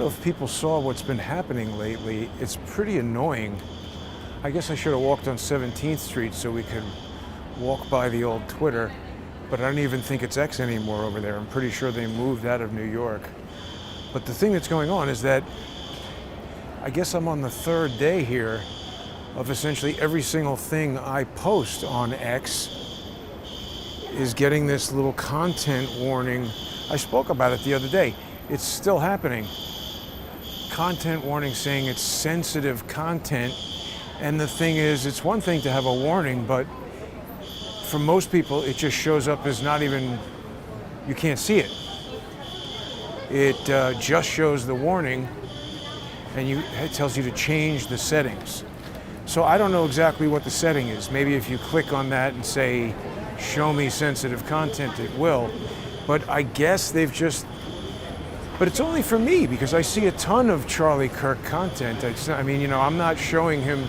know if people saw what's been happening lately. It's pretty annoying. I guess I should have walked on 17th Street so we could walk by the old Twitter, but I don't even think it's X anymore over there. I'm pretty sure they moved out of New York. But the thing that's going on is that I guess I'm on the third day here of essentially every single thing I post on X is getting this little content warning. I spoke about it the other day. It's still happening. Content warning saying it's sensitive content. And the thing is, it's one thing to have a warning, but for most people, it just shows up as not even, you can't see it. It just shows the warning, and it tells you to change the settings. So I don't know exactly what the setting is. Maybe if you click on that and say, show me sensitive content, it will. But I guess they've just, but it's only for me because I see a ton of Charlie Kirk content. I mean, I'm not showing him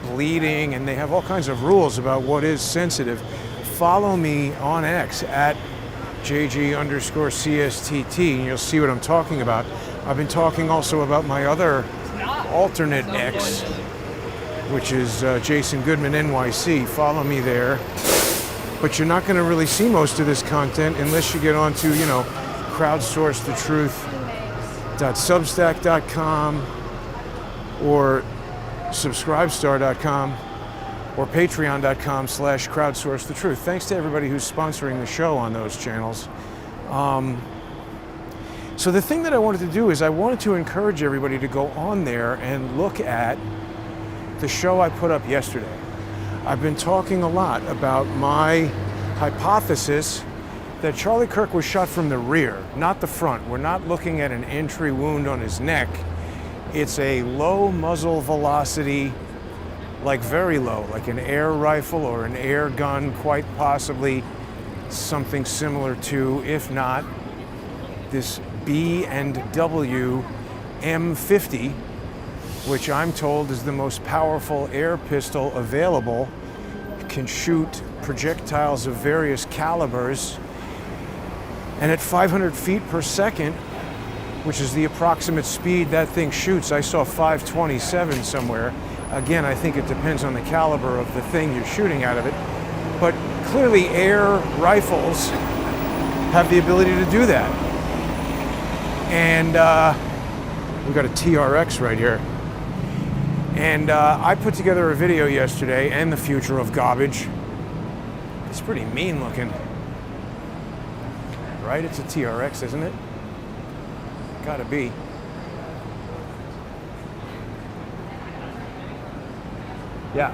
bleeding, and they have all kinds of rules about what is sensitive. Follow me on X at JG_CSTT, and you'll see what I'm talking about. I've been talking also about my other alternate X, which is Jason Goodman NYC. Follow me there. But you're not going to really see most of this content unless you get onto, crowdsourcethetruth.substack.com or subscribestar.com or patreon.com/crowdsourcethetruth. Thanks to everybody who's sponsoring the show on those channels. So the thing that I wanted to do is I wanted to encourage everybody to go on there and look at the show I put up yesterday. I've been talking a lot about my hypothesis that Charlie Kirk was shot from the rear, not the front. We're not looking at an entry wound on his neck. It's a low muzzle velocity, like very low, like an air rifle or an air gun, quite possibly something similar to, if not, this B&W M50, which I'm told is the most powerful air pistol available. It can shoot projectiles of various calibers, and at 500 feet per second, which is the approximate speed that thing shoots. I saw 527 somewhere. Again, I think it depends on the caliber of the thing you're shooting out of it. But clearly air rifles have the ability to do that. And we've got a TRX right here. And I put together a video yesterday, and the future of garbage. It's pretty mean looking. Right? It's a TRX, isn't it? Gotta be. Yeah.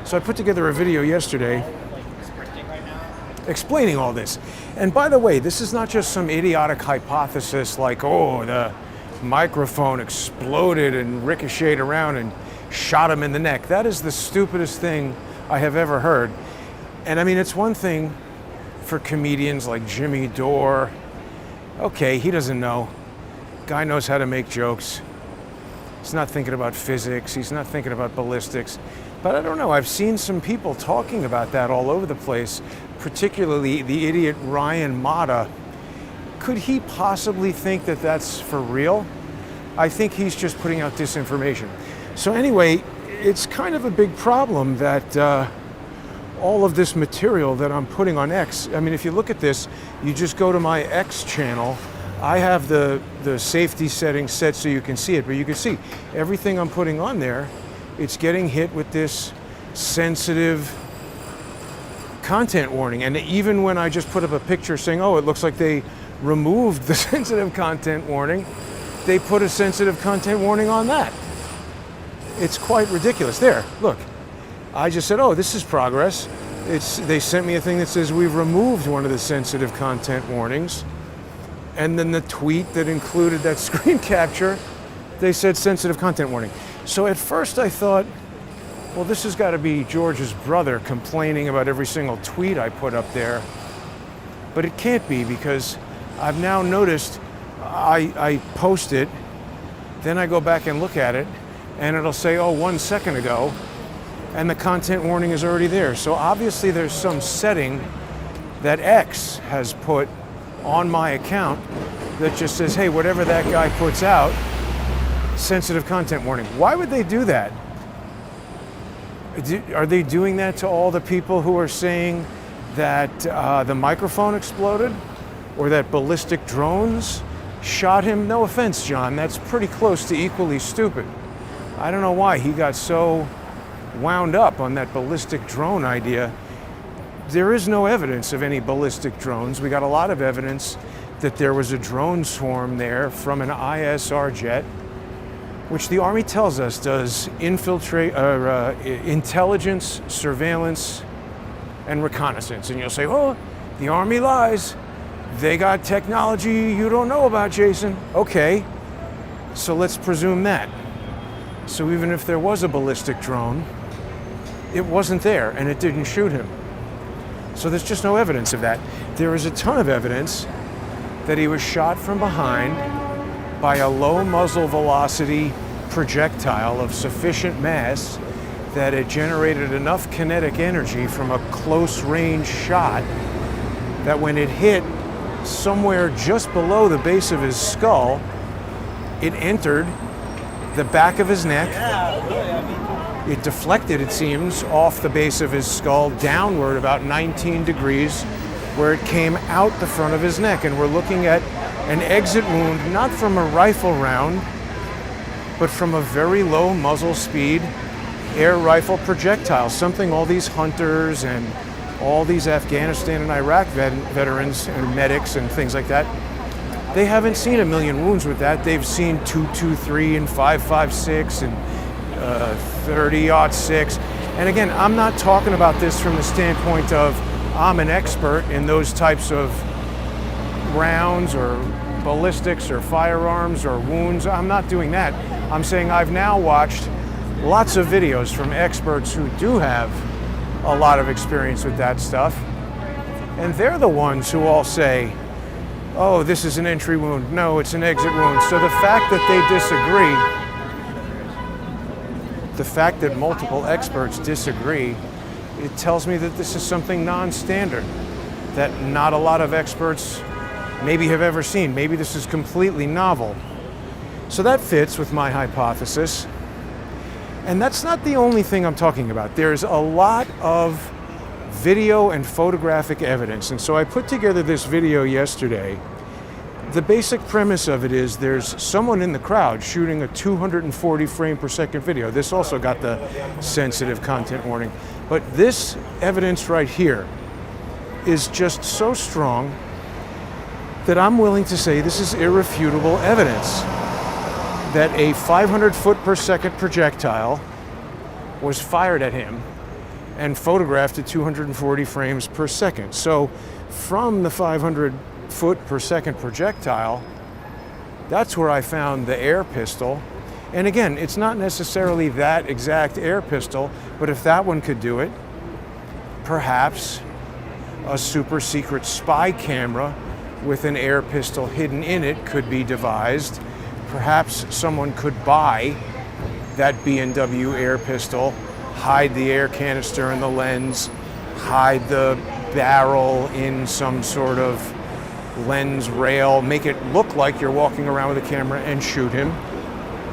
So I put together a video yesterday explaining all this. And by the way, this is not just some idiotic hypothesis like, oh, the microphone exploded and ricocheted around and shot him in the neck. That is the stupidest thing I have ever heard. And I mean, it's one thing for comedians like Jimmy Dore. Okay, he doesn't know. Guy knows how to make jokes. He's not thinking about physics. He's not thinking about ballistics. But I don't know. I've seen some people talking about that all over the place, particularly the idiot Ryan Mata. Could he possibly think that that's for real? I think he's just putting out disinformation. So anyway, it's kind of a big problem that all of this material that I'm putting on X, I mean, if you look at this, you just go to my X channel. I have the safety settings set so you can see it, but you can see everything I'm putting on there, it's getting hit with this sensitive content warning. And even when I just put up a picture saying, oh, it looks like they removed the sensitive content warning, they put a sensitive content warning on that. It's quite ridiculous. There, look. I just said, oh, this is progress. They sent me a thing that says we've removed one of the sensitive content warnings. And then the tweet that included that screen capture, they said sensitive content warning. So at first I thought, well, this has got to be George's brother complaining about every single tweet I put up there. But it can't be, because I've now noticed I post it, then I go back and look at it, and it'll say, oh, 1 second ago, and the content warning is already there. So obviously there's some setting that X has put on my account that just says, hey, whatever that guy puts out, sensitive content warning. Why would they do that? Are they doing that to all the people who are saying that the microphone exploded or that ballistic drones shot him? No offense, John, that's pretty close to equally stupid. I don't know why he got so wound up on that ballistic drone idea. There is no evidence of any ballistic drones. We got a lot of evidence that there was a drone swarm there from an ISR jet, which the Army tells us does intelligence, surveillance, and reconnaissance. And you'll say, oh, the Army lies. They got technology you don't know about, Jason. Okay, so let's presume that. So even if there was a ballistic drone, it wasn't there and it didn't shoot him. So there's just no evidence of that. There is a ton of evidence that he was shot from behind by a low muzzle velocity projectile of sufficient mass that it generated enough kinetic energy from a close range shot that when it hit somewhere just below the base of his skull, it entered the back of his neck. It deflected, it seems, off the base of his skull downward about 19 degrees, where it came out the front of his neck. And we're looking at an exit wound, not from a rifle round, but from a very low muzzle speed air rifle projectile, something all these hunters and all these Afghanistan and Iraq veterans and medics and things like that, they haven't seen a million wounds with that. They've seen 223 and 556 and 30-06. And again, I'm not talking about this from the standpoint of I'm an expert in those types of rounds or ballistics or firearms or wounds. I'm not doing that. I'm saying I've now watched lots of videos from experts who do have a lot of experience with that stuff. And they're the ones who all say, oh, this is an entry wound. No, it's an exit wound. So the fact that they disagree, the fact that multiple experts disagree, it tells me that this is something non-standard, that not a lot of experts maybe have ever seen. Maybe this is completely novel. So that fits with my hypothesis. And that's not the only thing I'm talking about. There's a lot of video and photographic evidence. And so I put together this video yesterday. The basic premise of it is there's someone in the crowd shooting a 240 frame per second video. This also got the sensitive content warning. But this evidence right here is just so strong that I'm willing to say this is irrefutable evidence that a 500 foot per second projectile was fired at him and photographed at 240 frames per second. So from the 500 foot per second projectile, that's where I found the air pistol. And again, it's not necessarily that exact air pistol, but if that one could do it, perhaps a super secret spy camera with an air pistol hidden in it could be devised. Perhaps someone could buy that B&W air pistol, hide the air canister in the lens, hide the barrel in some sort of lens rail, make it look like you're walking around with a camera and shoot him.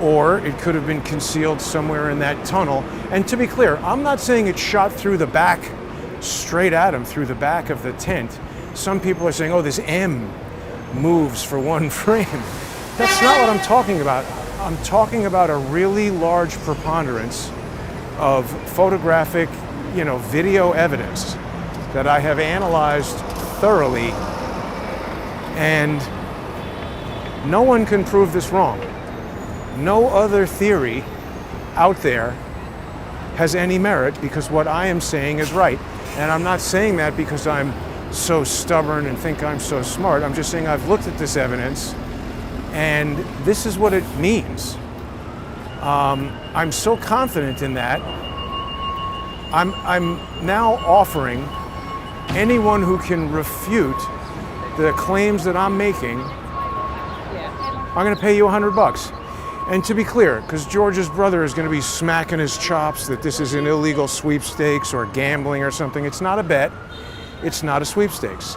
Or it could have been concealed somewhere in that tunnel. And to be clear, I'm not saying it shot through the back, straight at him through the back of the tent. Some people are saying, oh, this M moves for one frame. That's not what I'm talking about. I'm talking about a really large preponderance of photographic, video evidence that I have analyzed thoroughly, and no one can prove this wrong. No other theory out there has any merit because what I am saying is right. And I'm not saying that because I'm so stubborn and think I'm so smart. I'm just saying I've looked at this evidence and this is what it means. I'm so confident in that. I'm now offering anyone who can refute the claims that I'm making, I'm going to pay you $100. And to be clear, because George's brother is going to be smacking his chops that this is an illegal sweepstakes or gambling or something. It's not a bet. It's not a sweepstakes.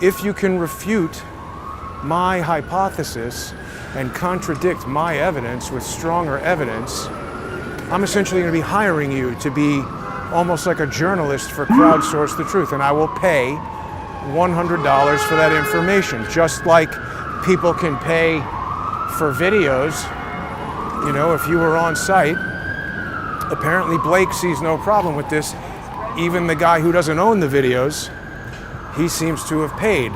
If you can refute my hypothesis and contradict my evidence with stronger evidence, I'm essentially going to be hiring you to be almost like a journalist for Crowdsource the Truth, and I will pay $100 for that information, just like people can pay for videos. You know, if you were on site, apparently Blake sees no problem with this. Even the guy who doesn't own the videos, he seems to have paid.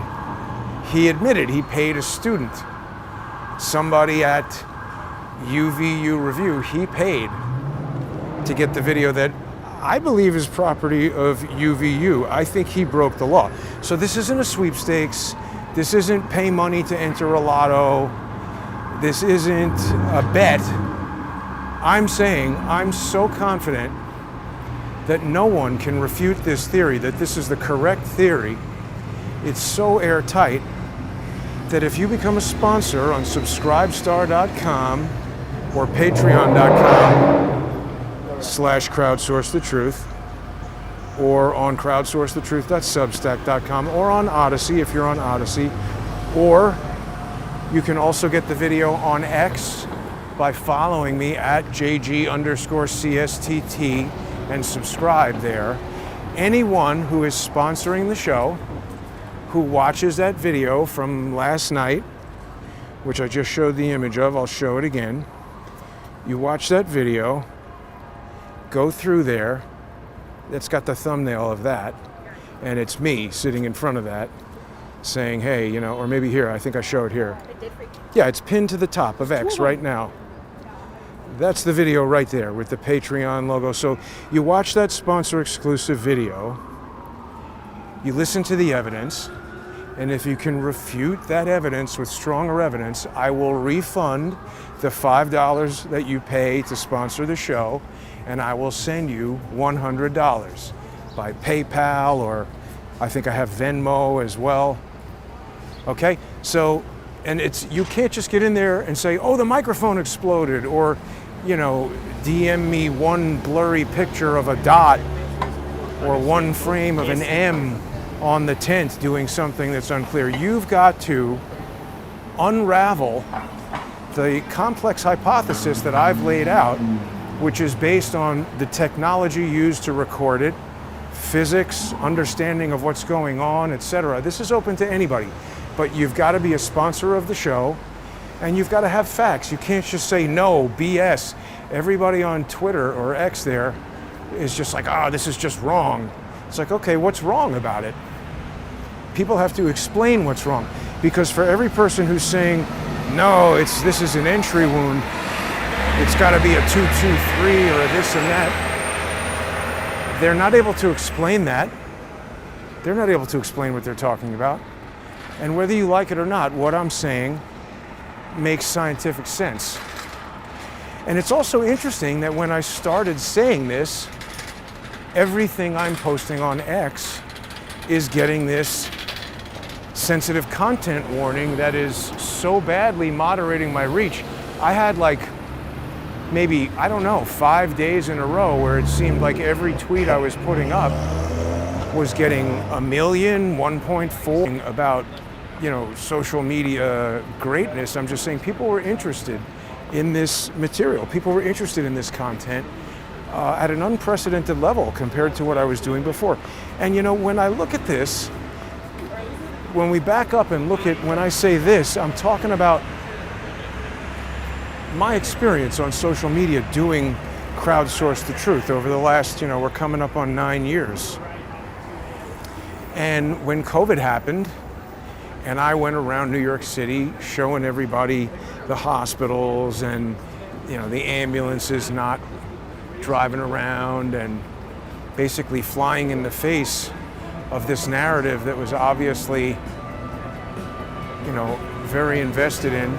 He admitted he paid a student, somebody at UVU Review, he paid to get the video that I believe is property of UVU. I think he broke the law. So this isn't a sweepstakes. This isn't pay money to enter a lotto. This isn't a bet. I'm saying I'm so confident that no one can refute this theory, that this is the correct theory. It's so airtight that if you become a sponsor on subscribestar.com or patreon.com/crowdsourcethetruth, or on crowdsourcethetruth.substack.com, or on Odyssey if you're on Odyssey, or you can also get the video on X by following me at JG_CSTT and subscribe there. Anyone who is sponsoring the show, who watches that video from last night, which I just showed the image of, I'll show it again. You watch that video, go through there, it's got the thumbnail of that, and it's me sitting in front of that saying, hey, you know, or maybe here, I think I show it here. Yeah, it's pinned to the top of X right now. That's the video right there with the Patreon logo. So you watch that sponsor exclusive video, you listen to the evidence, and if you can refute that evidence with stronger evidence, I will refund the $5 that you pay to sponsor the show, and I will send you $100 by PayPal, or I think I have Venmo as well. Okay, so, and it's, you can't just get in there and say, oh, the microphone exploded, or, you know, DM me one blurry picture of a dot or one frame of an M on the tent doing something that's unclear. You've got to unravel the complex hypothesis that I've laid out, which is based on the technology used to record it, physics, understanding of what's going on, etc. This is open to anybody, but you've got to be a sponsor of the show, and you've got to have facts. You can't just say no, BS. Everybody on Twitter or X there is just like, oh, this is just wrong. It's like, okay, what's wrong about it? People have to explain what's wrong, because for every person who's saying, no, this is an entry wound, it's got to be a 223 or a this and that, they're not able to explain that. They're not able to explain what they're talking about. And whether you like it or not, what I'm saying makes scientific sense. And it's also interesting that when I started saying this, everything I'm posting on X is getting this sensitive content warning that is so badly moderating my reach. I had like maybe, I don't know, 5 days in a row where it seemed like every tweet I was putting up was getting 1 million, 1.4 about, you know, social media greatness. I'm just saying people were interested in this material. People were interested in this content at an unprecedented level compared to what I was doing before. And you know, when I look at this, when we back up and look at, when I say this, I'm talking about my experience on social media doing Crowdsource the Truth over the last, you know, we're coming up on 9 years. And when COVID happened, and I went around New York City showing everybody the hospitals and, you know, the ambulances not driving around, and basically flying in the face of this narrative that was obviously, you know, very invested in.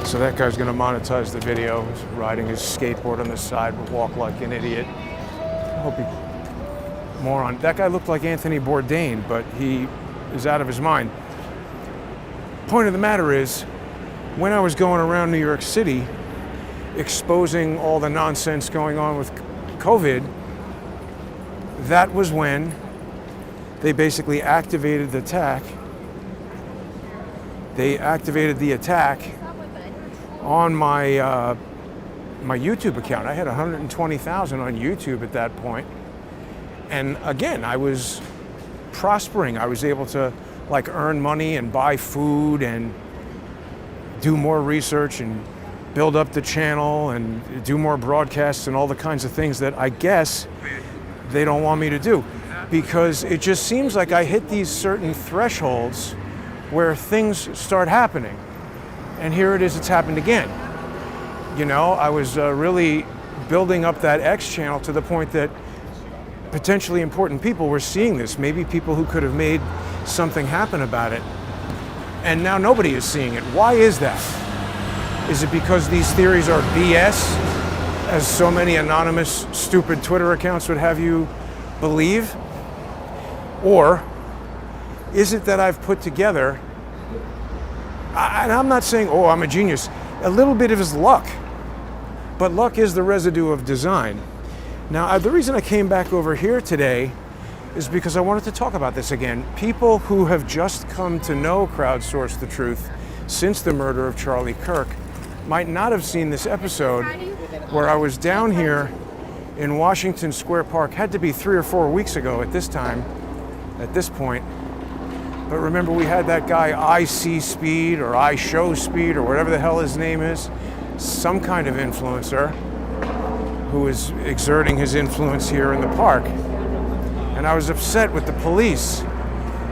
So that guy's gonna monetize the video. He's riding his skateboard on the side, would walk like an idiot. I hope he, moron. That guy looked like Anthony Bourdain, but he is out of his mind. Point of the matter is, when I was going around New York City, exposing all the nonsense going on with COVID, that was when they basically activated the attack. They activated the attack on my my YouTube account. I had 120,000 on YouTube at that point. And again, I was prospering. I was able to like earn money and buy food and do more research and build up the channel and do more broadcasts and all the kinds of things that I guess they don't want me to do, because it just seems like I hit these certain thresholds where things start happening. And here it is, it's happened again. You know, I was really building up that X channel to the point that potentially important people were seeing this, maybe people who could have made something happen about it. And now nobody is seeing it. Why is that? Is it because these theories are BS, as so many anonymous, stupid Twitter accounts would have you believe? Or is it that I've put together, and I'm not saying, oh, I'm a genius, a little bit of his luck, but luck is the residue of design. Now, the reason I came back over here today is because I wanted to talk about this again. People who have just come to know Crowdsource the Truth since the murder of Charlie Kirk might not have seen this episode where I was down here in Washington Square Park. Had to be 3 or 4 weeks ago at this time, at this point. But remember, we had that guy I See Speed or I Show Speed or whatever the hell his name is, some kind of influencer who is exerting his influence here in the park. And I was upset with the police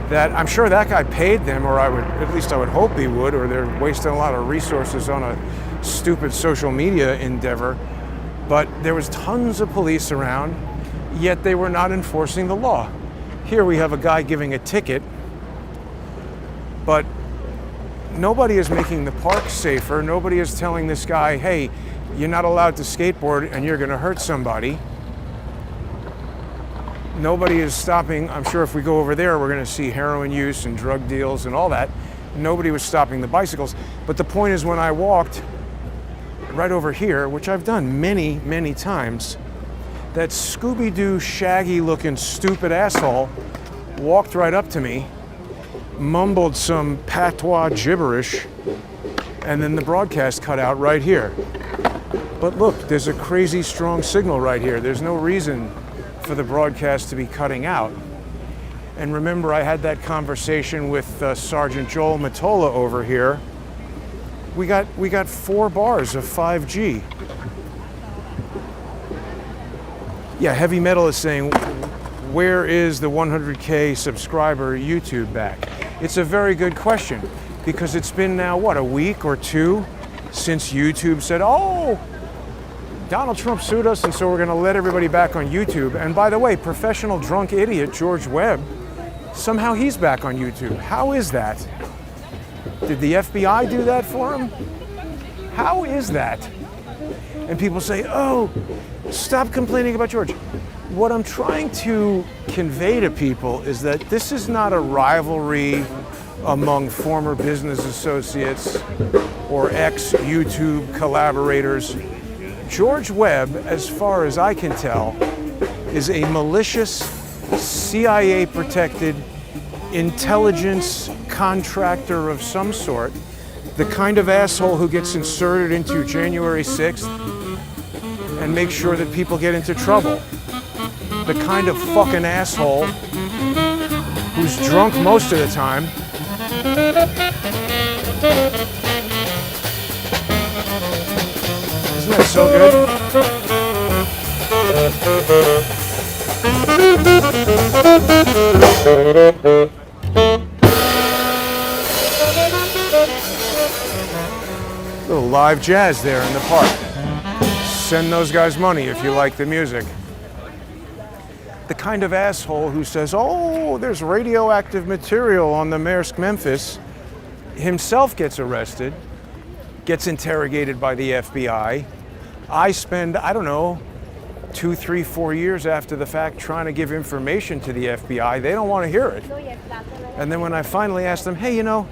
that I'm sure that guy paid them, or at least I would hope he would, or they're wasting a lot of resources on a stupid social media endeavor. But there was tons of police around, yet they were not enforcing the law. Here we have a guy giving a ticket, but nobody is making the park safer. Nobody is telling this guy, hey, you're not allowed to skateboard and you're gonna hurt somebody. Nobody is stopping. I'm sure if we go over there, we're going to see heroin use and drug deals and all that. Nobody was stopping the bicycles. But the point is, when I walked right over here, which I've done many, many times, that Scooby-Doo, shaggy-looking, stupid asshole walked right up to me, mumbled some patois gibberish, and then the broadcast cut out right here. But look, there's a crazy strong signal right here. There's no reason for the broadcast to be cutting out. And remember, I had that conversation with Sergeant Joel Matola over here. We got 4 bars of 5G. Yeah, Heavy Metal is saying, where is the 100K subscriber YouTube back? It's a very good question, because it's been now, what, a week or 2 since YouTube said, oh, Donald Trump sued us, and so we're going to let everybody back on YouTube. And by the way, professional drunk idiot George Webb, somehow he's back on YouTube. How is that? Did the FBI do that for him? How is that? And people say, oh, stop complaining about George. What I'm trying to convey to people is that this is not a rivalry among former business associates or ex-YouTube collaborators. George Webb, as far as I can tell, is a malicious, CIA-protected intelligence contractor of some sort, the kind of asshole who gets inserted into January 6th and makes sure that people get into trouble. The kind of fucking asshole who's drunk most of the time. Isn't that so good? Little live jazz there in the park. Send those guys money if you like the music. The kind of asshole who says, oh, there's radioactive material on the Maersk Memphis, himself gets arrested, gets interrogated by the FBI. I spend, I don't know, 2, 3, 4 years after the fact trying to give information to the FBI. They don't want to hear it. And then when I finally asked them, hey, you know,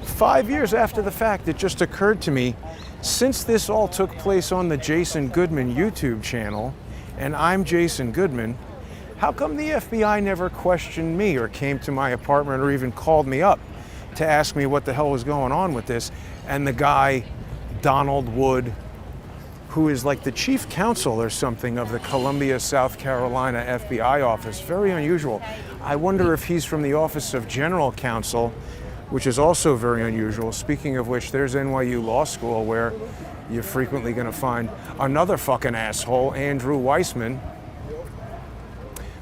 5 years after the fact, it just occurred to me, since this all took place on the Jason Goodman YouTube channel, and I'm Jason Goodman, how come the FBI never questioned me or came to my apartment or even called me up to ask me what the hell was going on with this? And the guy, Donald Wood, who is like the chief counsel or something of the Columbia, South Carolina FBI office, very unusual. I wonder if he's from the Office of General Counsel, which is also very unusual. Speaking of which, there's NYU Law School, where you're frequently going to find another fucking asshole, Andrew Weissman.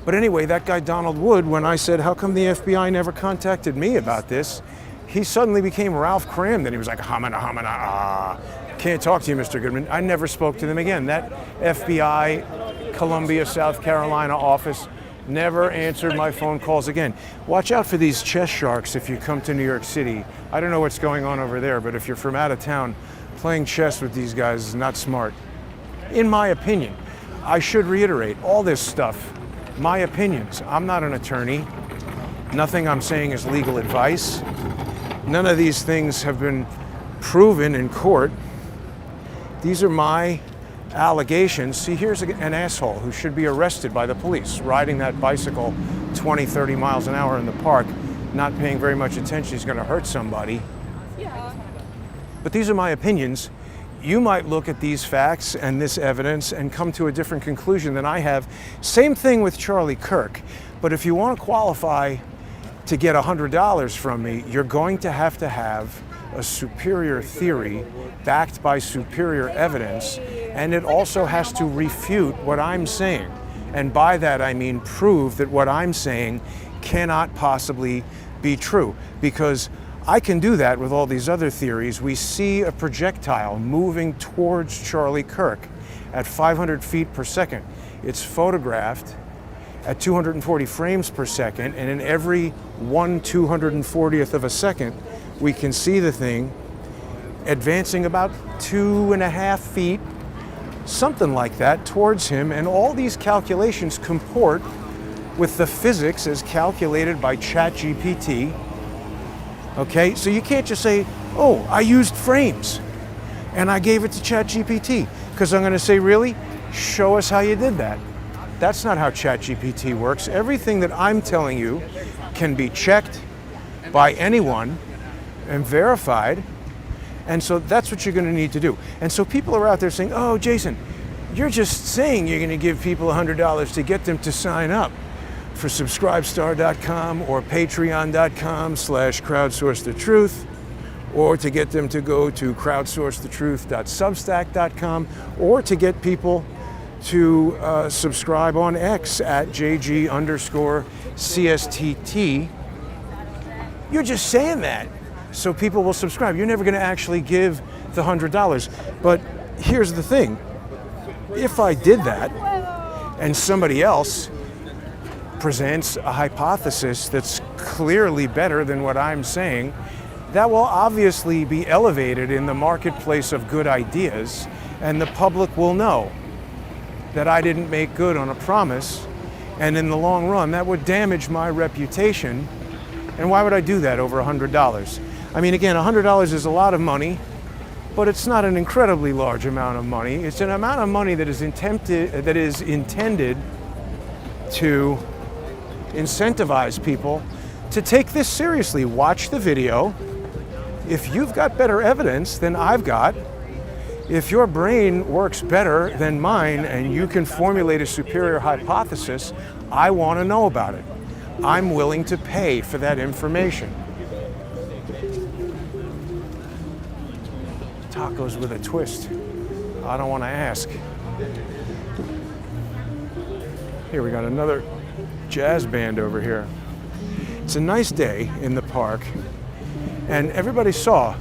But anyway, that guy Donald Wood, when I said, how come the FBI never contacted me about this? He suddenly became Ralph Cram. Then he was like, hamana, can't talk to you, Mr. Goodman. I never spoke to them again. That FBI, Columbia, South Carolina office never answered my phone calls again. Watch out for these chess sharks if you come to New York City. I don't know what's going on over there, but if you're from out of town, playing chess with these guys is not smart. In my opinion, I should reiterate all this stuff, my opinions. I'm not an attorney. Nothing I'm saying is legal advice. None of these things have been proven in court. These are my allegations. See, here's an asshole who should be arrested by the police, riding that bicycle 20, 30 miles an hour in the park, not paying very much attention. He's going to hurt somebody. Yeah. But these are my opinions. You might look at these facts and this evidence and come to a different conclusion than I have. Same thing with Charlie Kirk. But if you want to qualify to get $100 from me, you're going to have a superior theory backed by superior evidence, and it also has to refute what I'm saying. And by that I mean prove that what I'm saying cannot possibly be true, because I can do that with all these other theories. We see a projectile moving towards Charlie Kirk at 500 feet per second. It's photographed at 240 frames per second, and in every 1/240th of a second, we can see the thing advancing about 2.5 feet, something like that, towards him. And all these calculations comport with the physics as calculated by ChatGPT. Okay, so you can't just say, oh, I used frames and I gave it to ChatGPT, because I'm going to say, really? Show us how you did that. That's not how ChatGPT works. Everything that I'm telling you can be checked by anyone and verified. And so that's what you're going to need to do. And so people are out there saying, oh, Jason, you're just saying you're going to give people $100 to get them to sign up for subscribestar.com or patreon.com/crowdsourcethetruth, or to get them to go to crowdsourcethetruth.substack.com, or to get people to subscribe on X at JG_CSTT. You're just saying that so people will subscribe. You're never going to actually give the $100. But here's the thing. If I did that and somebody else presents a hypothesis that's clearly better than what I'm saying, that will obviously be elevated in the marketplace of good ideas, and the public will know that I didn't make good on a promise, and in the long run, that would damage my reputation. And why would I do that over $100? I mean, again, $100 is a lot of money, but it's not an incredibly large amount of money. It's an amount of money that is intended to incentivize people to take this seriously. Watch the video. If you've got better evidence than I've got, if your brain works better than mine and you can formulate a superior hypothesis, I want to know about it. I'm willing to pay for that information. Tacos with a twist. I don't want to ask. Here we got another jazz band over here. It's a nice day in the park, and everybody saw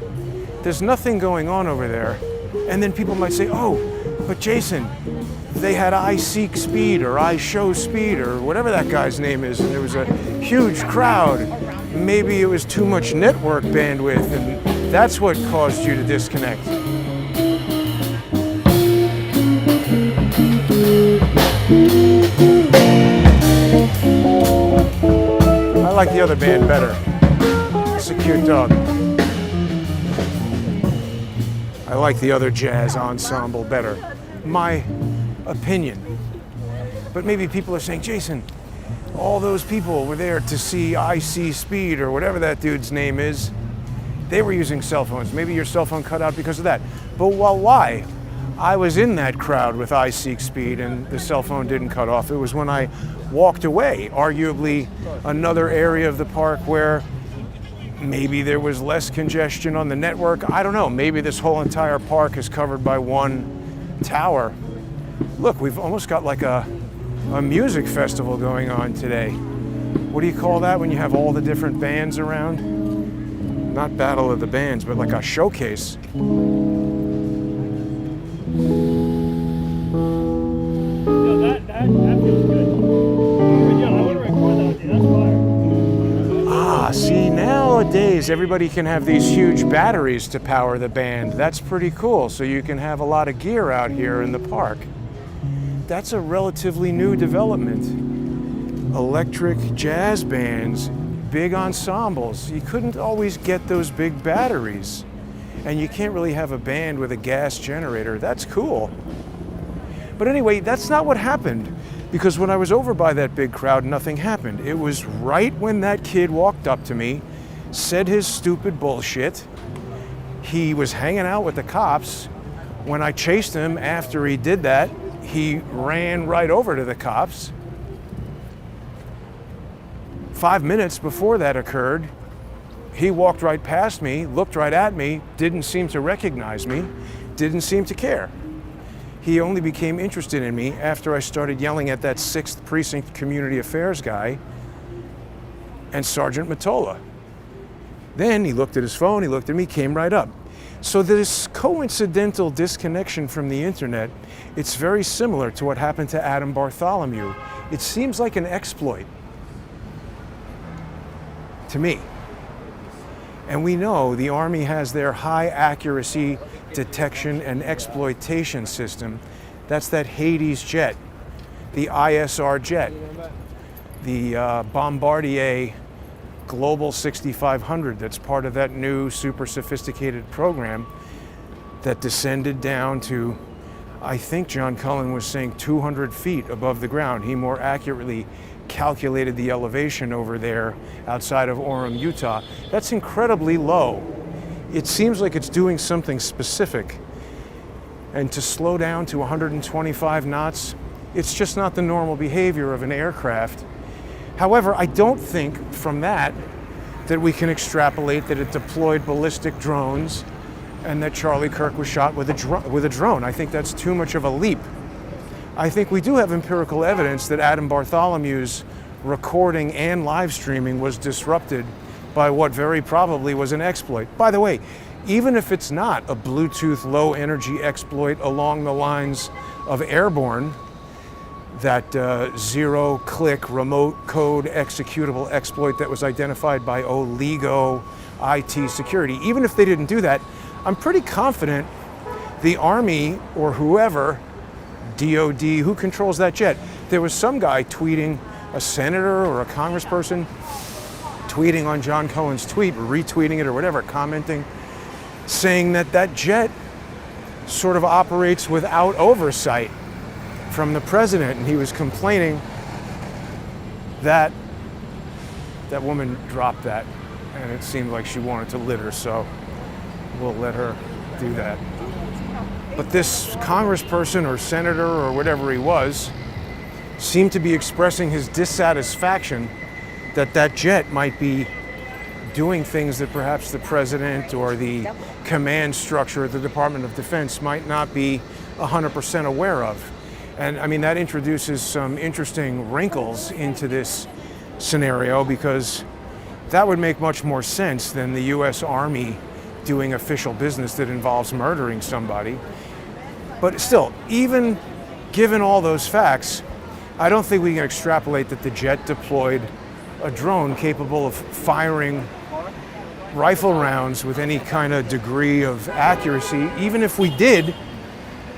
there's nothing going on over there. And then people might say, oh, but Jason, they had I Seek Speed or I Show Speed or whatever that guy's name is, and there was a huge crowd. Maybe it was too much network bandwidth, and that's what caused you to disconnect. I like the other band better. It's a cute dog. I like the other jazz ensemble better. My opinion. But maybe people are saying, Jason, all those people were there to see IC Speed or whatever that dude's name is. They were using cell phones. Maybe your cell phone cut out because of that. But why? I was in that crowd with I Seek Speed and the cell phone didn't cut off. It was when I walked away, arguably another area of the park where maybe there was less congestion on the network. I don't know. Maybe this whole entire park is covered by one tower. Look, we've almost got like a music festival going on today. What do you call that when you have all the different bands around? Not Battle of the Bands, but like a showcase. That feels good. Yeah, I want to record that with you. That's fire. See, nowadays everybody can have these huge batteries to power the band. That's pretty cool. So you can have a lot of gear out here in the park. That's a relatively new development. Electric jazz bands, big ensembles. You couldn't always get those big batteries. And you can't really have a band with a gas generator. That's cool. But anyway, that's not what happened, because when I was over by that big crowd, nothing happened. It was right when that kid walked up to me, said his stupid bullshit. He was hanging out with the cops. When I chased him after he did that, he ran right over to the cops. 5 minutes before that occurred, he walked right past me, looked right at me, didn't seem to recognize me, didn't seem to care. He only became interested in me after I started yelling at that 6th Precinct Community Affairs guy and Sergeant Mottola. Then he looked at his phone, he looked at me, came right up. So this coincidental disconnection from the internet, it's very similar to what happened to Adam Bartholomew. It seems like an exploit to me. And we know the Army has their high accuracy detection and exploitation system. That's that Hades jet, the ISR jet, the Bombardier Global 6500 that's part of that new super sophisticated program that descended down to, I think John Cullen was saying 200 feet above the ground. He more accurately calculated the elevation over there outside of Orem, Utah. That's incredibly low. It seems like it's doing something specific. And to slow down to 125 knots, it's just not the normal behavior of an aircraft. However, I don't think from that we can extrapolate that it deployed ballistic drones and that Charlie Kirk was shot with a drone. I think that's too much of a leap. I think we do have empirical evidence that Adam Bartholomew's recording and live streaming was disrupted by what very probably was an exploit. By the way, even if it's not a Bluetooth low energy exploit along the lines of Airborne, that zero-click remote code executable exploit that was identified by Oligo IT Security, even if they didn't do that, I'm pretty confident the Army or whoever, DOD, who controls that jet, there was some guy tweeting, a senator or a congressperson, tweeting on John Cohen's tweet, retweeting it or whatever, commenting, saying that that jet sort of operates without oversight from the president, and he was complaining that that woman dropped that, and it seemed like she wanted to litter, so we'll let her do that. But this congressperson or senator or whatever he was seemed to be expressing his dissatisfaction that that jet might be doing things that perhaps the president or the command structure of the Department of Defense might not be 100% aware of. And I mean, that introduces some interesting wrinkles into this scenario, because that would make much more sense than the US Army doing official business that involves murdering somebody. But still, even given all those facts, I don't think we can extrapolate that the jet deployed a drone capable of firing rifle rounds with any kind of degree of accuracy. Even if we did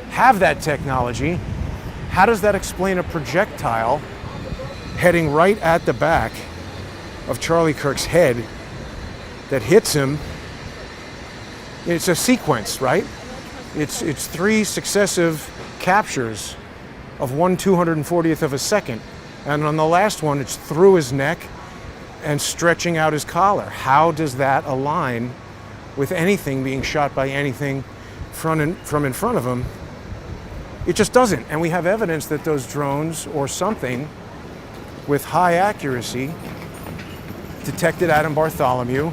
have that technology, how does that explain a projectile heading right at the back of Charlie Kirk's head that hits him? It's a sequence, right? It's 3 successive captures of 1/240th of a second. And on the last one, it's through his neck and stretching out his collar. How does that align with anything being shot by anything from in front of him? It just doesn't. And we have evidence that those drones or something with high accuracy detected Adam Bartholomew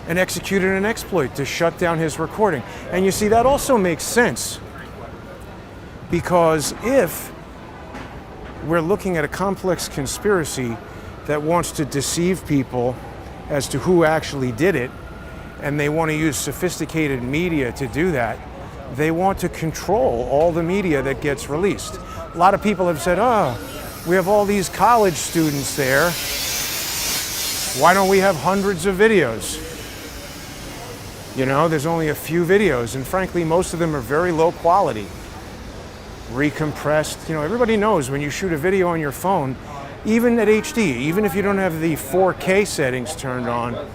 and executed an exploit to shut down his recording. And you see, that also makes sense, because if we're looking at a complex conspiracy that wants to deceive people as to who actually did it, and they want to use sophisticated media to do that, they want to control all the media that gets released. A lot of people have said, oh, we have all these college students there. Why don't we have hundreds of videos? You know, there's only a few videos, and frankly, most of them are very low quality, recompressed. You know, everybody knows when you shoot a video on your phone, even at HD, even if you don't have the 4K settings turned on,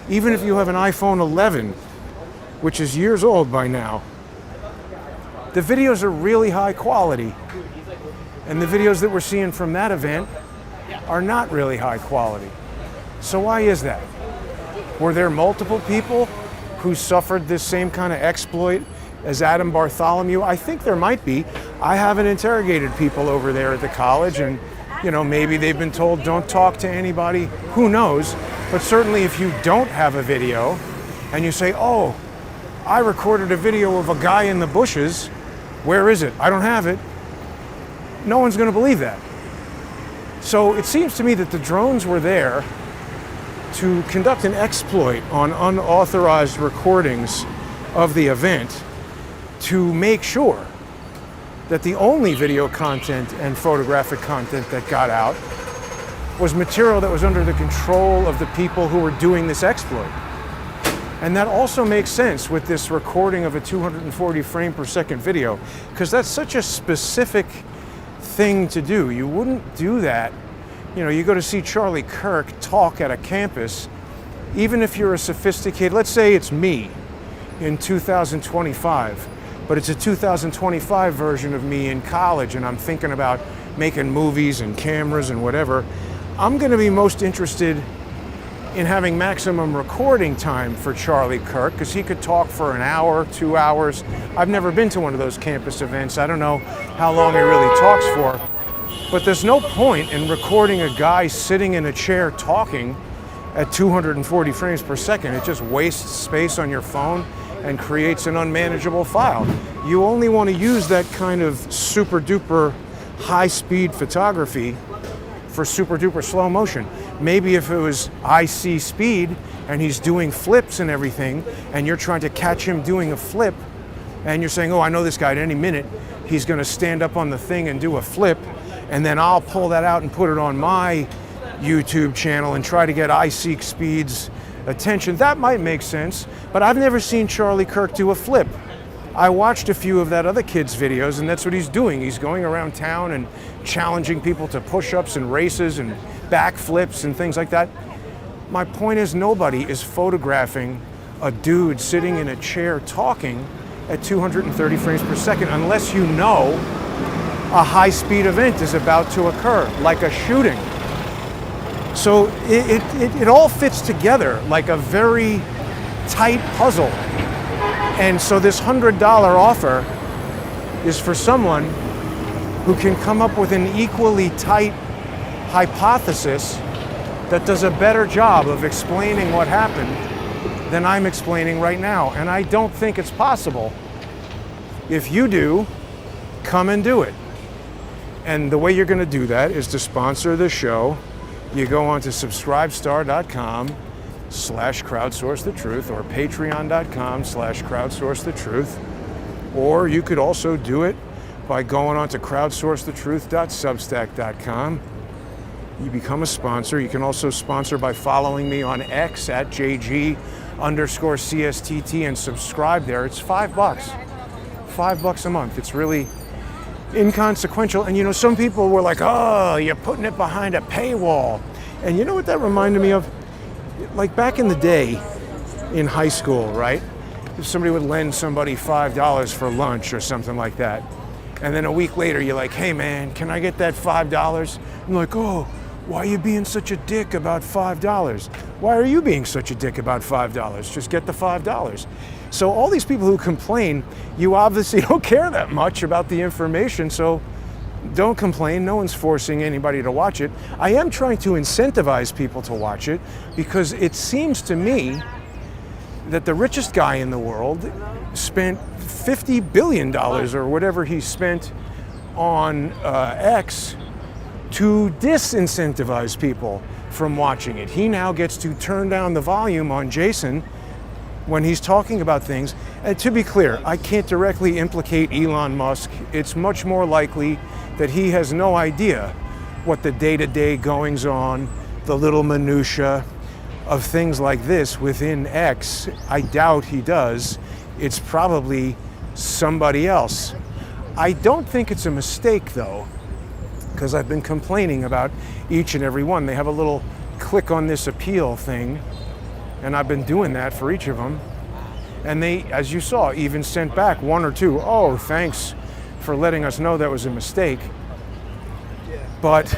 even if you have an iPhone 11, which is years old by now, the videos are really high quality. And the videos that we're seeing from that event are not really high quality. So why is that? Were there multiple people who suffered this same kind of exploit as Adam Bartholomew? I think there might be. I haven't interrogated people over there at the college, and you know, maybe they've been told don't talk to anybody. Who knows? But certainly if you don't have a video and you say, oh, I recorded a video of a guy in the bushes, where is it? I don't have it. No one's going to believe that. So it seems to me that the drones were there to conduct an exploit on unauthorized recordings of the event to make sure that the only video content and photographic content that got out was material that was under the control of the people who were doing this exploit. And that also makes sense with this recording of a 240 frame per second video, because that's such a specific thing to do. You wouldn't do that. You know, you go to see Charlie Kirk talk at a campus, even if you're a sophisticated, let's say it's me in 2025, but it's a 2025 version of me in college, and I'm thinking about making movies and cameras and whatever. I'm going to be most interested in having maximum recording time for Charlie Kirk, because he could talk for an hour, 2 hours. I've never been to one of those campus events. I don't know how long he really talks for. But there's no point in recording a guy sitting in a chair talking at 240 frames per second. It just wastes space on your phone and creates an unmanageable file. You only want to use that kind of super duper high speed photography for super duper slow motion. Maybe if it was IC speed and he's doing flips and everything, and you're trying to catch him doing a flip, and you're saying, oh, I know this guy, at any minute he's going to stand up on the thing and do a flip, and then I'll pull that out and put it on my YouTube channel and try to get IC speed's attention. That might make sense, but I've never seen Charlie Kirk do a flip. I watched a few of that other kid's videos, and that's what he's doing. He's going around town and challenging people to push-ups and races and backflips and things like that. My point is, nobody is photographing a dude sitting in a chair talking at 230 frames per second unless you know a high-speed event is about to occur, like a shooting. So it all fits together like a very tight puzzle. And so this $100 offer is for someone who can come up with an equally tight hypothesis that does a better job of explaining what happened than I'm explaining right now. And I don't think it's possible. If you do, come and do it. And the way you're going to do that is to sponsor the show. You go on to subscribestar.com/crowdsourcethetruth or patreon.com/crowdsourcethetruth. Or you could also do it by going on to crowdsourcethetruth.substack.com. You become a sponsor. You can also sponsor by following me on X at JG_CSTT and subscribe there. It's $5. $5 a month. It's really inconsequential. And you know, some people were like, oh, you're putting it behind a paywall. And you know what that reminded me of? Like back in the day in high school, right? If somebody would lend somebody $5 for lunch or something like that, And then a week later, you're like, hey man, can I get that $5? I'm like, oh, why are you being such a dick about $5? Why are you being such a dick about $5? Just get the $5. So all these people who complain, you obviously don't care that much about the information, so don't complain. No one's forcing anybody to watch it. I am trying to incentivize people to watch it because it seems to me that the richest guy in the world spent $50 billion or whatever he spent on X to disincentivize people from watching it. He now gets to turn down the volume on Jason when he's talking about things. And to be clear, I can't directly implicate Elon Musk. It's much more likely that he has no idea what the day-to-day goings on, the little minutia of things like this within X. I doubt he does. It's probably somebody else. I don't think it's a mistake though, because I've been complaining about each and every one. They have a little click on this appeal thing, and I've been doing that for each of them. And they, as you saw, even sent back one or two, oh, thanks for letting us know that was a mistake. But,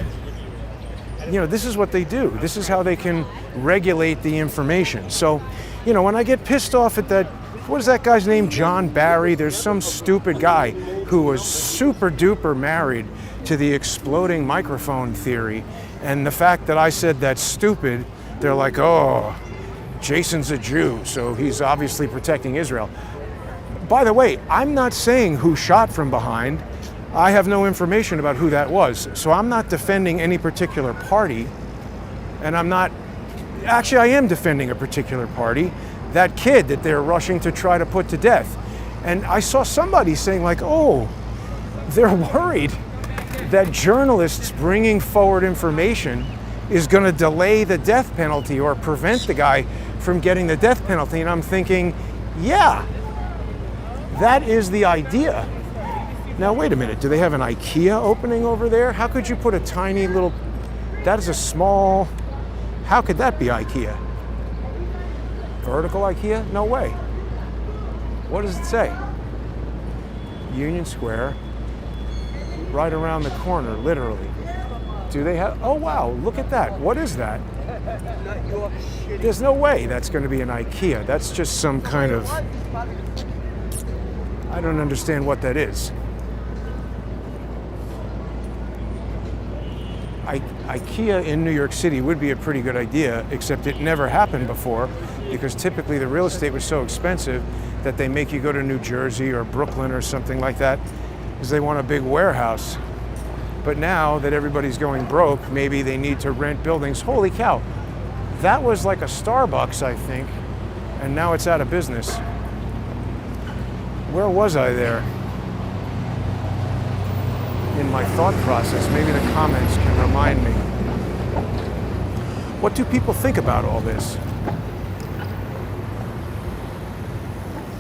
you know, this is what they do. This is how they can regulate the information. So, you know, when I get pissed off at that, what is that guy's name? John Barry. There's some stupid guy who was super duper married to the exploding microphone theory. And the fact that I said that's stupid, they're like, oh, Jason's a Jew, so he's obviously protecting Israel. By the way, I'm not saying who shot from behind. I have no information about who that was. So I'm not defending any particular party. And I'm not, actually I am defending a particular party. That kid that they're rushing to try to put to death. And I saw somebody saying like, oh, they're worried that journalists bringing forward information is going to delay the death penalty or prevent the guy from getting the death penalty. And I'm thinking, yeah, that is the idea. Now, wait a minute. Do they have an IKEA opening over there? How could you put a tiny little, that is a small, how could that be IKEA? Vertical IKEA? No way. What does it say? Union Square, right around the corner, literally. Do they have, oh wow, look at that. What is that? There's no way that's going to be an IKEA. That's just some kind of, I don't understand what that is. IKEA in New York City would be a pretty good idea, except it never happened before because typically the real estate was so expensive that they make you go to New Jersey or Brooklyn or something like that because they want a big warehouse. But now that everybody's going broke, maybe they need to rent buildings. Holy cow, that was like a Starbucks, I think, and now it's out of business. Where was I there? In my thought process, maybe the comments can remind me. What do people think about all this?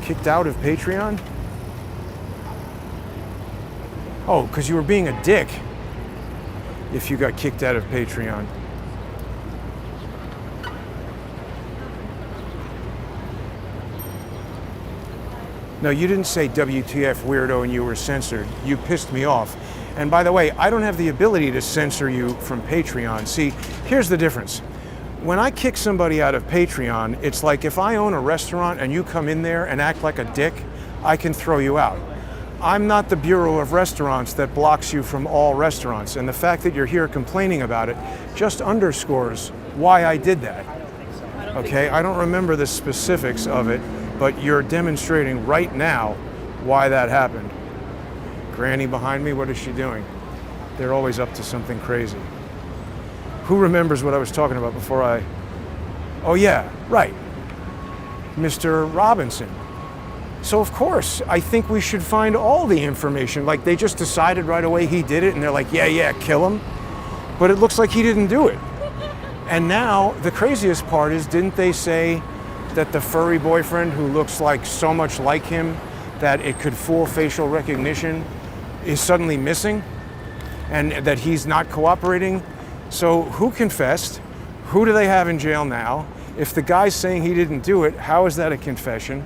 Kicked out of Patreon? Oh, because you were being a dick if you got kicked out of Patreon. No, you didn't say WTF weirdo and you were censored. You pissed me off. And by the way, I don't have the ability to censor you from Patreon. See, here's the difference. When I kick somebody out of Patreon, it's like if I own a restaurant and you come in there and act like a dick, I can throw you out. I'm not the Bureau of Restaurants that blocks you from all restaurants. And the fact that you're here complaining about it just underscores why I did that. Okay, I don't remember the specifics of it, but you're demonstrating right now why that happened. Granny behind me, what is she doing? They're always up to something crazy. Who remembers what I was talking about before I... Oh yeah, right. Mr. Robinson. So of course, I think we should find all the information. Like they just decided right away he did it and they're like, yeah, kill him. But it looks like he didn't do it. And now the craziest part is, didn't they say that the furry boyfriend who looks like so much like him that it could fool facial recognition is suddenly missing and that he's not cooperating? So who confessed? Who do they have in jail now? If the guy's saying he didn't do it, how is that a confession?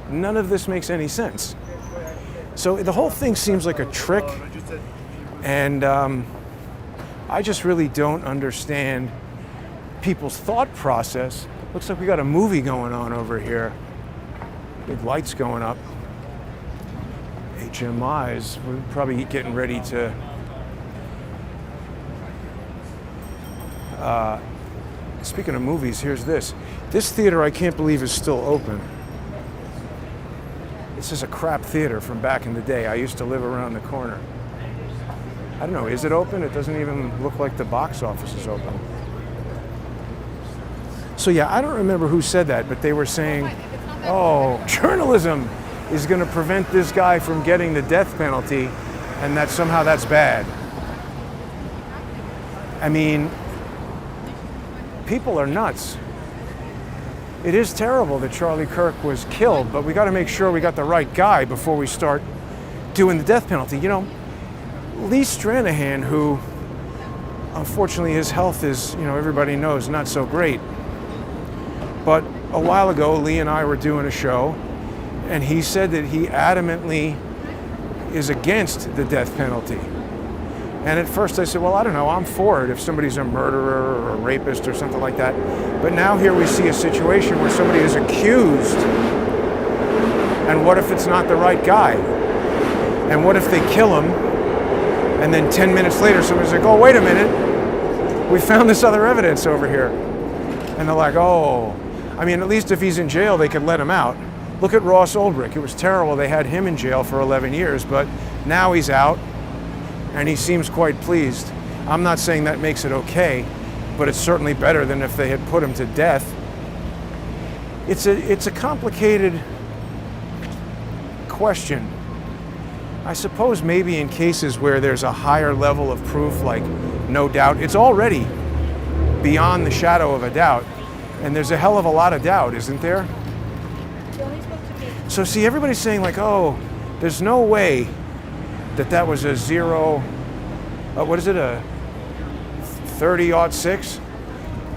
None of this makes any sense. So the whole thing seems like a trick, and I just really don't understand people's thought process. Looks like we got a movie going on over here. Big lights going up. HMIs, we're probably getting ready to speaking of movies, here's this. This theater I can't believe is still open. This is a crap theater from back in the day. I used to live around the corner. I don't know, is it open? It doesn't even look like the box office is open. So yeah, I don't remember who said that, but they were saying, oh, journalism is going to prevent this guy from getting the death penalty, and that somehow that's bad. I mean, people are nuts. It is terrible that Charlie Kirk was killed, but we got to make sure we got the right guy before we start doing the death penalty. You know, Lee Stranahan, who unfortunately his health is, everybody knows, not so great. But a while ago, Lee and I were doing a show, and he said that he adamantly is against the death penalty. And at first I said, well, I don't know, I'm for it if somebody's a murderer or a rapist or something like that. But now here we see a situation where somebody is accused. And what if it's not the right guy? And what if they kill him? And then 10 minutes later, somebody's like, oh, wait a minute. We found this other evidence over here. And they're like, oh, I mean, at least if he's in jail, they could let him out. Look at Ross Ulbricht. It was terrible. They had him in jail for 11 years, but now he's out. And he seems quite pleased. I'm not saying that makes it okay, but it's certainly better than if they had put him to death. It's a complicated question. I suppose maybe in cases where there's a higher level of proof, like no doubt, it's already beyond the shadow of a doubt. And there's a hell of a lot of doubt, isn't there? So see, everybody's saying like, oh, there's no way that was a zero, what is it, a 30-06?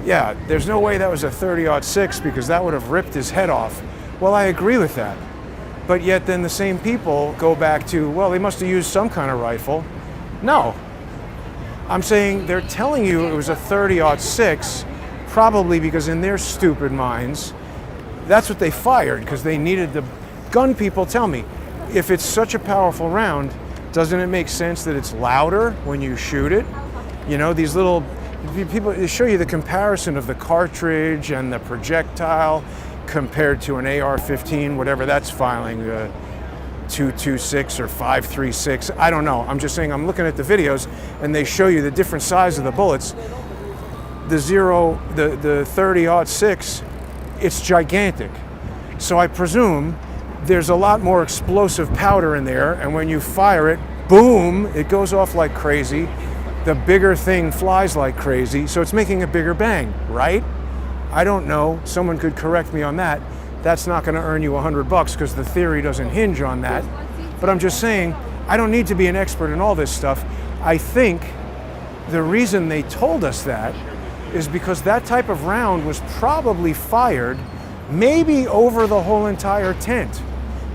Yeah, there's no way that was a 30-06 because that would have ripped his head off. Well, I agree with that. But yet then the same people go back to, well, they must have used some kind of rifle. No. I'm saying they're telling you it was a 30-06, probably because in their stupid minds, that's what they fired because they needed the gun people. Tell me, if it's such a powerful round, doesn't it make sense that it's louder when you shoot it? These little people, they show you the comparison of the cartridge and the projectile compared to an AR-15, whatever that's filing, 2.26 or 5.36. I don't know. I'm just saying I'm looking at the videos and they show you the different size of the bullets. The 30-06, it's gigantic. So I presume there's a lot more explosive powder in there, and when you fire it, boom, it goes off like crazy. The bigger thing flies like crazy, so it's making a bigger bang, right? I don't know. Someone could correct me on that. That's not going to earn you $100 because the theory doesn't hinge on that. But I'm just saying, I don't need to be an expert in all this stuff. I think the reason they told us that is because that type of round was probably fired maybe over the whole entire tent,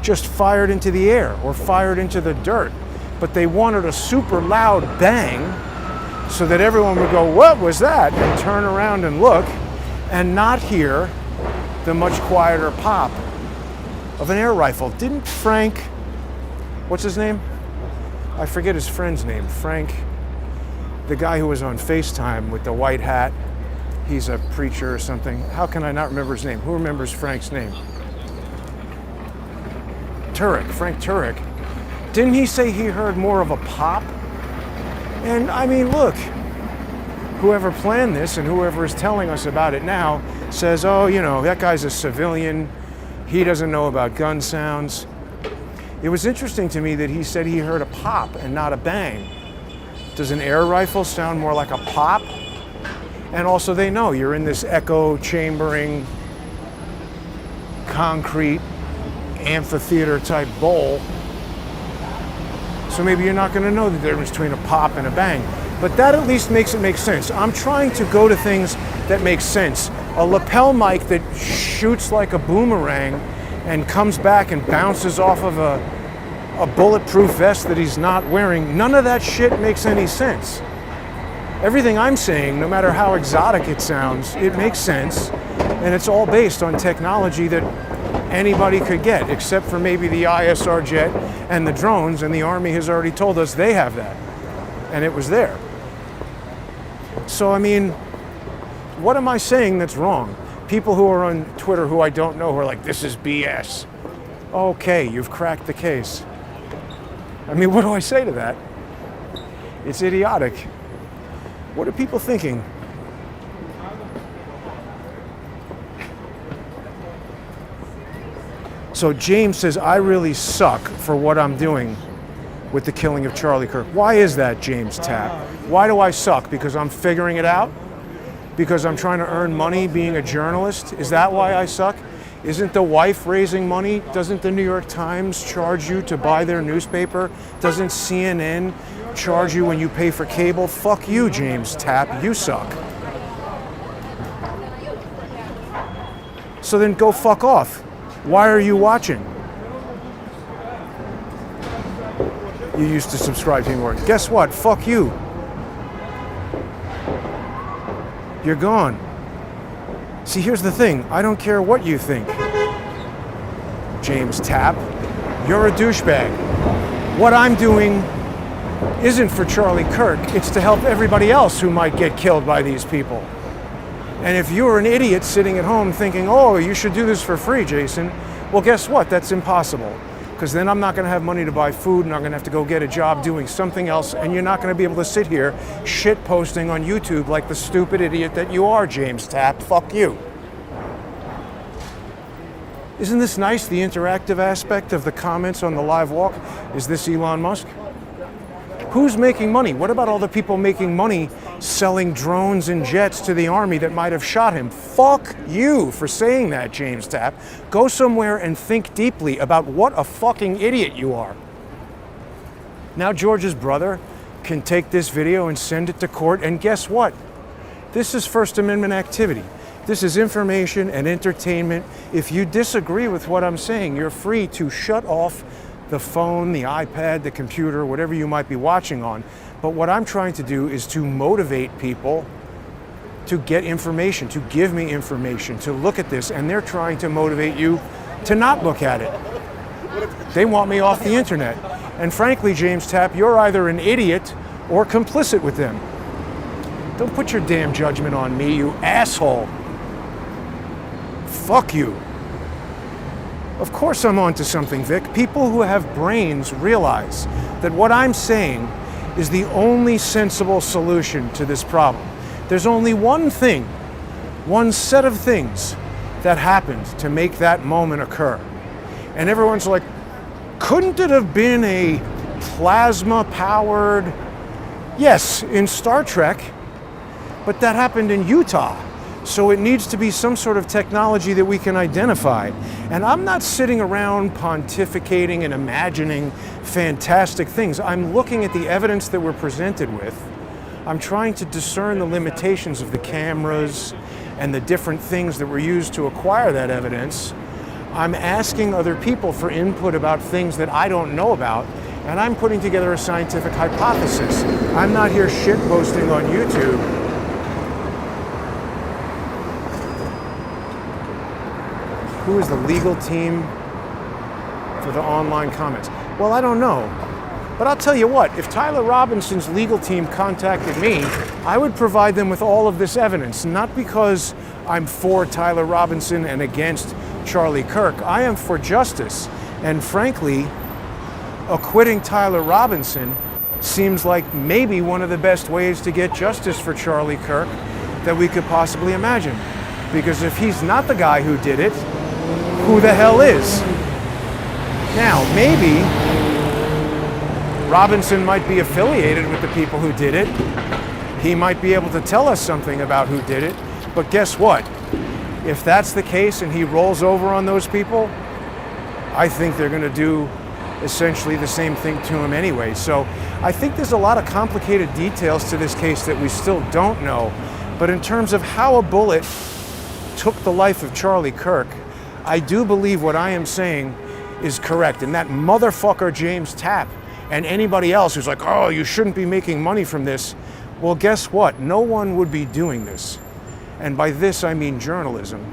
just fired into the air or fired into the dirt. But they wanted a super loud bang so that everyone would go, what was that? And turn around and look and not hear the much quieter pop of an air rifle. Didn't Frank, what's his name? I forget his friend's name. Frank, the guy who was on FaceTime with the white hat. He's a preacher or something. How can I not remember his name? Who remembers Frank's name? Turek, Frank Turek. Didn't he say he heard more of a pop? And I mean, look, whoever planned this and whoever is telling us about it now says, oh, that guy's a civilian. He doesn't know about gun sounds. It was interesting to me that he said he heard a pop and not a bang. Does an air rifle sound more like a pop? And also they know you're in this echo chambering, concrete, amphitheater type bowl. So maybe you're not going to know the difference between a pop and a bang. But that at least makes it make sense. I'm trying to go to things that make sense. A lapel mic that shoots like a boomerang and comes back and bounces off of a a bulletproof vest that he's not wearing. None of that shit makes any sense. Everything I'm saying, no matter how exotic it sounds, it makes sense, and it's all based on technology that anybody could get, except for maybe the ISR jet and the drones, and the Army has already told us they have that, and it was there. So, I mean, what am I saying that's wrong? People who are on Twitter who I don't know who are like, this is BS. Okay, you've cracked the case. I mean, what do I say to that? It's idiotic. What are people thinking? So James says, I really suck for what I'm doing with the killing of Charlie Kirk. Why is that, James Tapp? Why do I suck? Because I'm figuring it out? Because I'm trying to earn money being a journalist? Is that why I suck? Isn't the wife raising money? Doesn't the New York Times charge you to buy their newspaper? Doesn't CNN charge you when you pay for cable? Fuck you, James Tapp. You suck. So then go fuck off. Why are you watching? You used to subscribe to me more. Guess what? Fuck you. You're gone. See, here's the thing. I don't care what you think. James Tapp, you're a douchebag. What I'm doing isn't for Charlie Kirk. It's to help everybody else who might get killed by these people. And if you're an idiot sitting at home thinking, oh, you should do this for free, Jason, well, guess what? That's impossible. Because then I'm not going to have money to buy food, and I'm going to have to go get a job doing something else, and you're not going to be able to sit here shit posting on YouTube like the stupid idiot that you are, James Tapp. Fuck you. Isn't this nice, the interactive aspect of the comments on the live walk? Is this Elon Musk? Who's making money? What about all the people making money selling drones and jets to the Army that might have shot him? Fuck you for saying that, James Tapp. Go somewhere and think deeply about what a fucking idiot you are. Now George's brother can take this video and send it to court, and guess what? This is First Amendment activity. This is information and entertainment. If you disagree with what I'm saying, you're free to shut off the phone, the iPad, the computer, whatever you might be watching on. But what I'm trying to do is to motivate people to get information, to give me information, to look at this, and they're trying to motivate you to not look at it. They want me off the internet. And frankly, James Tapp, you're either an idiot or complicit with them. Don't put your damn judgment on me, you asshole. Fuck you. Of course I'm onto something, Vic. People who have brains realize that what I'm saying is the only sensible solution to this problem. There's only one thing, one set of things that happened to make that moment occur. And everyone's like, couldn't it have been a plasma-powered? Yes, in Star Trek, but that happened in Utah. So it needs to be some sort of technology that we can identify. And I'm not sitting around pontificating and imagining fantastic things. I'm looking at the evidence that we're presented with. I'm trying to discern the limitations of the cameras and the different things that were used to acquire that evidence. I'm asking other people for input about things that I don't know about, and I'm putting together a scientific hypothesis. I'm not here shit posting on YouTube. Who is the legal team for the online comments? Well, I don't know. But I'll tell you what, if Tyler Robinson's legal team contacted me, I would provide them with all of this evidence, not because I'm for Tyler Robinson and against Charlie Kirk. I am for justice. And frankly, acquitting Tyler Robinson seems like maybe one of the best ways to get justice for Charlie Kirk that we could possibly imagine. Because if he's not the guy who did it, who the hell is? Now, maybe Robinson might be affiliated with the people who did it. He might be able to tell us something about who did it. But guess what? If that's the case and he rolls over on those people, I think they're going to do essentially the same thing to him anyway. So I think there's a lot of complicated details to this case that we still don't know. But in terms of how a bullet took the life of Charlie Kirk, I do believe what I am saying is correct. And that motherfucker James Tapp and anybody else who's like, oh, you shouldn't be making money from this. Well, guess what? No one would be doing this. And by this, I mean journalism,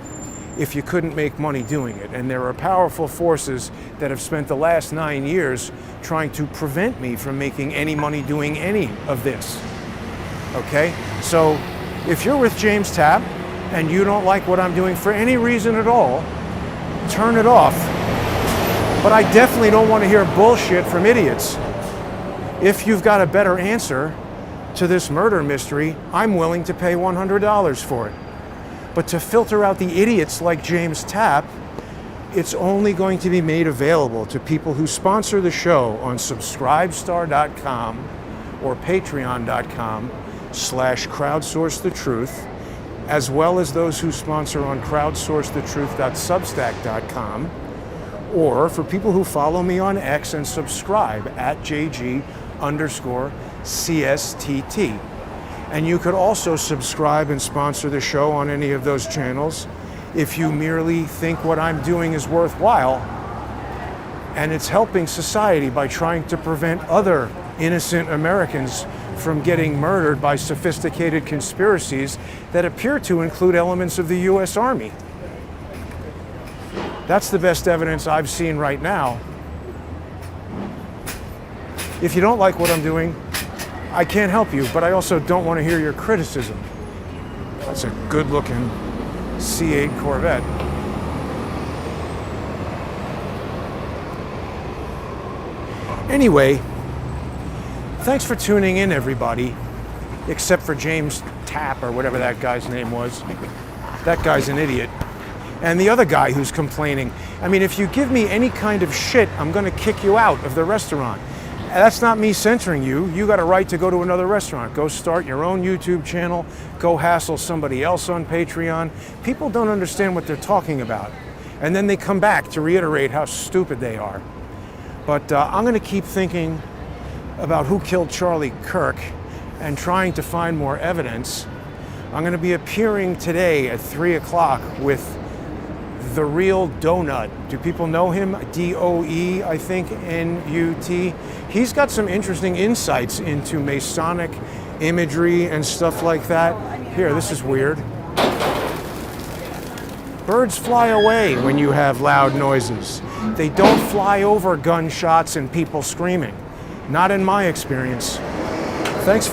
if you couldn't make money doing it. And there are powerful forces that have spent the last 9 years trying to prevent me from making any money doing any of this. Okay? So if you're with James Tapp and you don't like what I'm doing for any reason at all, turn it off. But I definitely don't want to hear bullshit from idiots. If you've got a better answer to this murder mystery, I'm willing to pay $100 for it. But to filter out the idiots like James Tapp, it's only going to be made available to people who sponsor the show on subscribestar.com or patreon.com/crowdsourcethetruth, as well as those who sponsor on crowdsourcethetruth.substack.com, or for people who follow me on X and subscribe at JG_CSTT. And you could also subscribe and sponsor the show on any of those channels if you merely think what I'm doing is worthwhile and it's helping society by trying to prevent other innocent Americans from getting murdered by sophisticated conspiracies that appear to include elements of the U.S. Army. That's the best evidence I've seen right now. If you don't like what I'm doing, I can't help you, but I also don't want to hear your criticism. That's a good-looking C8 Corvette. Anyway, thanks for tuning in, everybody, except for James Tapp or whatever that guy's name was. That guy's an idiot. And the other guy who's complaining. I mean, if you give me any kind of shit, I'm going to kick you out of the restaurant. That's not me censoring you. You got a right to go to another restaurant. Go start your own YouTube channel. Go hassle somebody else on Patreon. People don't understand what they're talking about. And then they come back to reiterate how stupid they are. But I'm going to keep thinking about who killed Charlie Kirk and trying to find more evidence. I'm going to be appearing today at 3 o'clock with The Real Donut. Do people know him? D-O-E, I think, N-U-T. He's got some interesting insights into Masonic imagery and stuff like that. Here, this is weird. Birds fly away when you have loud noises. They don't fly over gunshots and people screaming. Not in my experience. Thanks for